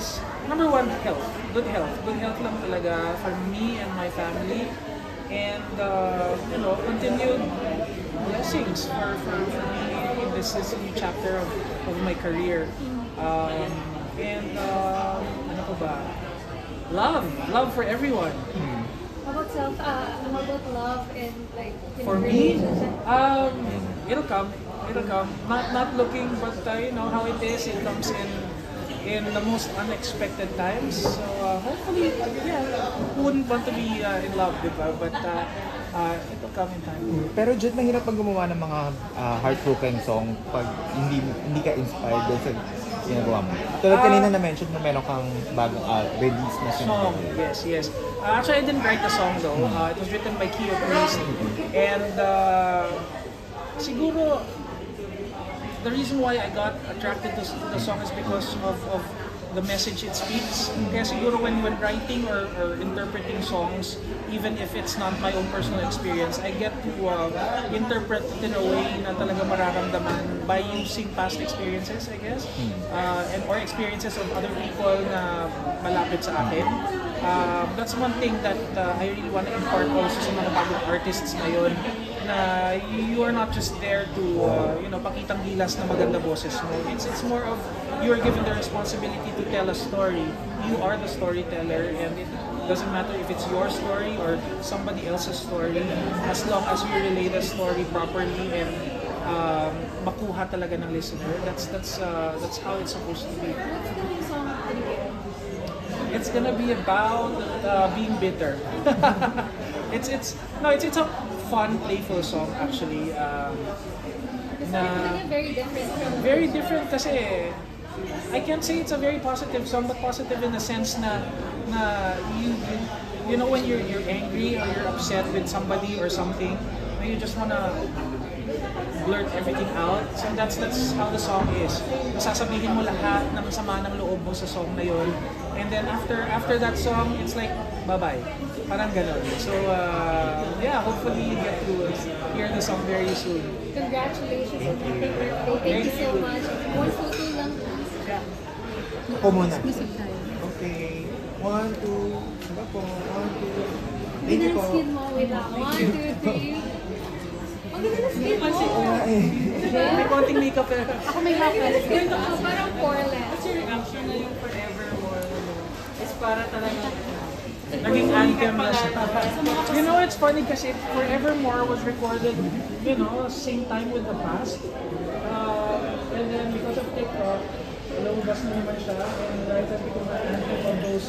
is, number one, health. Good health. Good health lang talaga for me and my family. And, continued blessings for me in this new chapter of my career. Ano pa ba? Love for everyone. How about how about love and like For me, it'll come. Not looking, but how it is. It comes in the most unexpected times. So hopefully, who wouldn't want to be in love, diba? But it'll come in time. Pero Jude, mahirap pag gumawa ng mga heartbroken song pag hindi ka inspired dun sa ginagawa mo. Tulad kanina na-mention mo meron kang bagong release na Song, yes. Actually, I didn't write the song though. It was written by Kio Priest. And siguro, the reason why I got attracted to the song is because of the message it speaks. Kaya siguro when writing or interpreting songs, even if it's not my own personal experience, I get to interpret it in a way na talaga mararamdaman by using past experiences, I guess, or experiences of other people na malapit sa akin. That's one thing that I really want to impart also sa mga bagong artists ngayon, na you are not just there to pakitang gilas na maganda boses mo. It's more of you are given the responsibility to tell a story. You are the storyteller, and it doesn't matter if it's your story or somebody else's story, as long as you relay the story properly and makuha talaga ng listener. That's how it's supposed to be. What's the new song? It's gonna be about being bitter. It's a fun, playful song actually. Very different kasi I can't say it's a very positive song, but positive in the sense na you know when you're angry or you're upset with somebody or something, you just wanna blurt everything out. So that's how the song is. Masasabihin mo lahat na masama ng loob mo sa song na yon. And then after that song, it's like bye-bye. Parang ganon. So hopefully you get to hear the song very soon. Congratulations on your birthday. Thank you so much. One photo lang, please. Yeah. Ako muna. Okay. 1, 2. Diba po? 1, 2. Thank you po. Skin mo. Wait lang. 1, 2, 3. Ang ganda na skin mo. May konting makeup pero Ako may happy skin. Parang poreless. What's your reaction na yung Forevermore? It's para talaga naging anthem na siya. You know, it's funny kasi Forevermore was recorded, same time with the past. And then because of TikTok, lumabas na naman siya. And right at become an anthem of those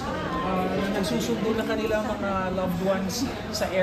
nagsusundo na kanilang mga loved ones sa